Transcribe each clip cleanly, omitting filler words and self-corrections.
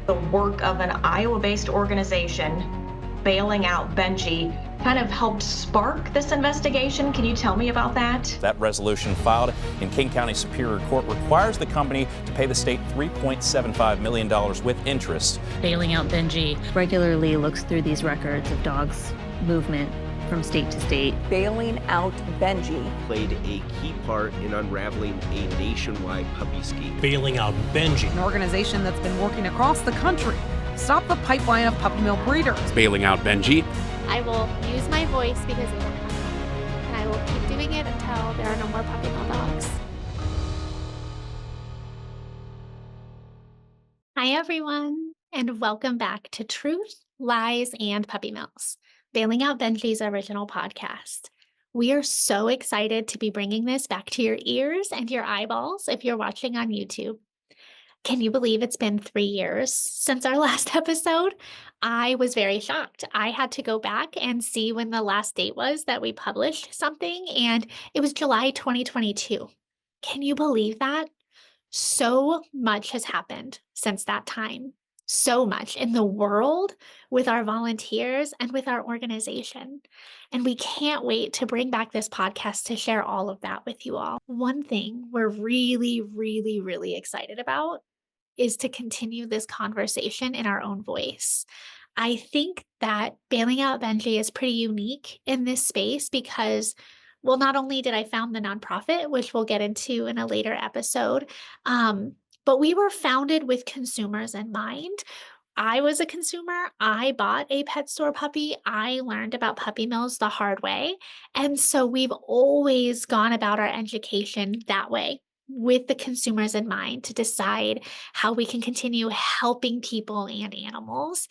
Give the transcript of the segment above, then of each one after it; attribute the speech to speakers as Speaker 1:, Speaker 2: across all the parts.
Speaker 1: the work of an Iowa-based organization, Bailing Out Benji, kind of helped spark this investigation. Can you tell me about that?
Speaker 2: That resolution filed in King County Superior Court requires the company to pay the state $3.75 million with interest.
Speaker 3: Bailing Out Benji
Speaker 4: regularly looks through these records of dogs' movement from state to state.
Speaker 5: Bailing Out Benji
Speaker 6: played a key part in unraveling a nationwide puppy scheme.
Speaker 7: Bailing Out Benji,
Speaker 5: an organization that's been working across the country to stop the pipeline of puppy mill breeders.
Speaker 7: Bailing Out Benji.
Speaker 8: I will use my voice because it will come out, and I will keep doing it until there are no more puppy mill dogs. Hi everyone, and welcome back to Truth, Lies, and Puppy Mills, Bailing Out Benji's original podcast. We are so excited to be bringing this back to your ears and your eyeballs if you're watching on YouTube. Can you believe it's been 3 years since our last episode? I was very shocked. I had to go back and see when the last date was that we published something, and it was July 2022. Can you believe that? So much has happened since that time. So much in the world, with our volunteers, and with our organization. And we can't wait to bring back this podcast to share all of that with you all. One thing we're really excited about is to continue this conversation in our own voice. I think that Bailing Out Benji is pretty unique in this space because, well, not only did I found the nonprofit, which we'll get into in a later episode, but we were founded with consumers in mind. I was a consumer. I bought a pet store puppy. I learned about puppy mills the hard way. And so we've always gone about our education that way, with the consumers in mind, to decide how we can continue helping people and animals.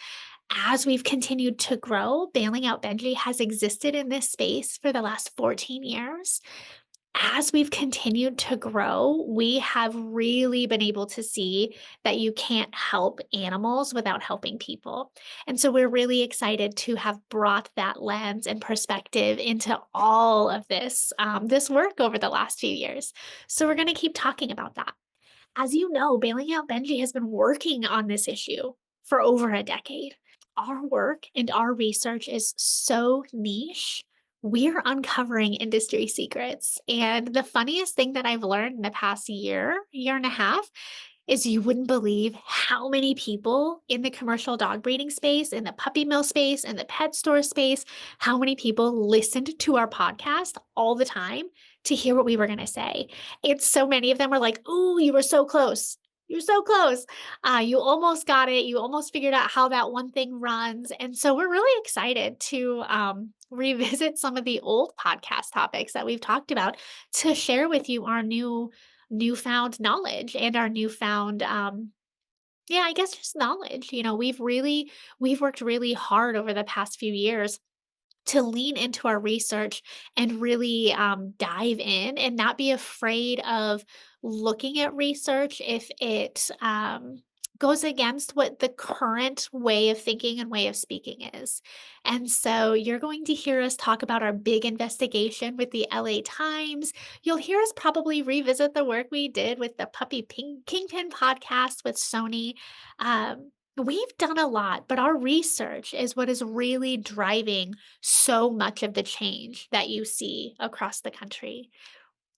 Speaker 8: As we've continued to grow, Bailing Out Benji has existed in this space for the last 14 years. As we've continued to grow, we have really been able to see that you can't help animals without helping people. And so we're really excited to have brought that lens and perspective into all of this, this work over the last few years. So we're going to keep talking about that. As you know, Bailing Out Benji has been working on this issue for over a decade. Our work and our research is so niche. We're uncovering industry secrets. And the funniest thing that I've learned in the past year and a half, is you wouldn't believe how many people in the commercial dog breeding space, in the puppy mill space, in the pet store space, how many people listened to our podcast all the time to hear what we were going to say. It's so many of them were like, "Ooh, you were so close. You're so close. You almost got it. You almost figured out how that one thing runs." And so we're really excited to revisit some of the old podcast topics that we've talked about to share with you our newfound knowledge and our newfound, I guess just knowledge. You know, we've worked really hard over the past few years to lean into our research and really dive in and not be afraid of looking at research if it goes against what the current way of thinking and way of speaking is. And so you're going to hear us talk about our big investigation with the LA Times. You'll hear us probably revisit the work we did with the Puppy Kingpin podcast with Sony. We've done a lot, but our research is what is really driving so much of the change that you see across the country.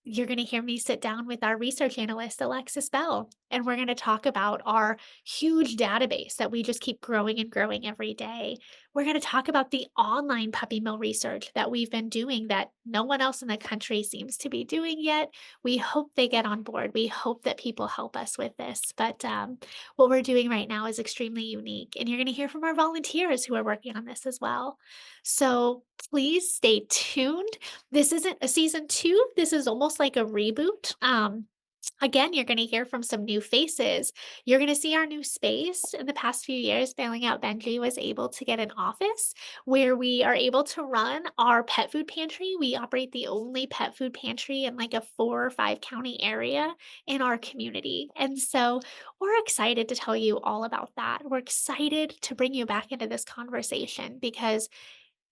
Speaker 8: You're going to hear me sit down with our research analyst, Alexis Bell, and we're going to talk about our huge database that we just keep growing and growing every day. We're going to talk about the online puppy mill research that we've been doing that no one else in the country seems to be doing yet. We hope they get on board. We hope that people help us with this. But what we're doing right now is extremely unique. And you're going to hear from our volunteers who are working on this as well. So please stay tuned. This isn't a season 2. This is almost like a reboot. Again, you're going to hear from some new faces. You're going to see our new space. In the past few years, Bailing Out Benji was able to get an office where we are able to run our pet food pantry. We operate the only pet food pantry in like a 4 or 5 county area in our community. And so we're excited to tell you all about that. We're excited to bring you back into this conversation because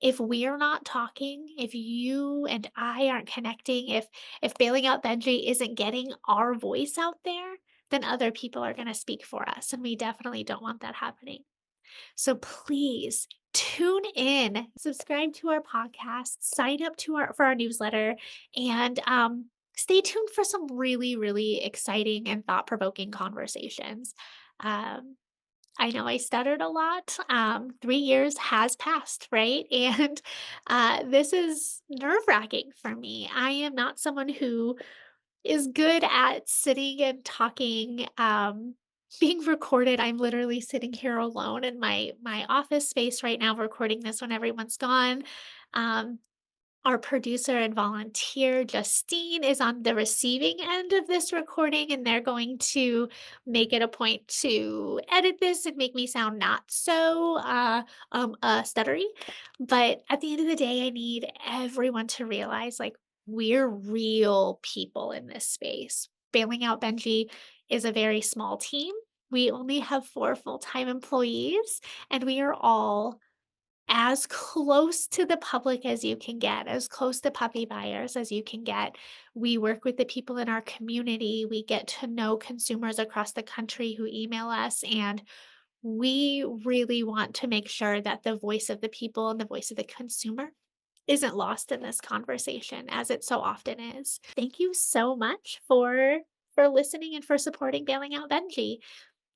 Speaker 8: if we're not talking, if you and I aren't connecting, if Bailing Out Benji isn't getting our voice out there, then other people are going to speak for us. And we definitely don't want that happening. So please tune in, subscribe to our podcast, sign up to our for our newsletter, and stay tuned for some really, really exciting and thought-provoking conversations. Um, I know I stuttered a lot. 3 years has passed, right? And this is nerve-wracking for me. I am not someone who is good at sitting and talking, being recorded. I'm literally sitting here alone in my office space right now recording this when everyone's gone. Um, our producer and volunteer, Justine, is on the receiving end of this recording, and they're going to make it a point to edit this and make me sound not so stuttery. But at the end of the day, I need everyone to realize like we're real people in this space. Bailing out Benji is a very small team. We only have 4 full-time employees, and we are all as close to the public as you can get, as close to puppy buyers as you can get. We work with the people in our community. We get to know consumers across the country who email us, and we really want to make sure that the voice of the people and the voice of the consumer isn't lost in this conversation as it so often is. Thank you so much for listening and for supporting Bailing Out Benji.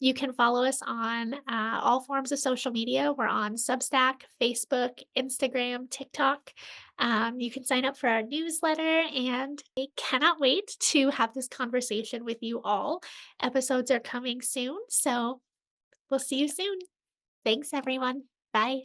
Speaker 8: You can follow us on all forms of social media. We're on Substack, Facebook, Instagram, TikTok. You can sign up for our newsletter, and I cannot wait to have this conversation with you all. Episodes are coming soon, so we'll see you soon. Thanks, everyone. Bye.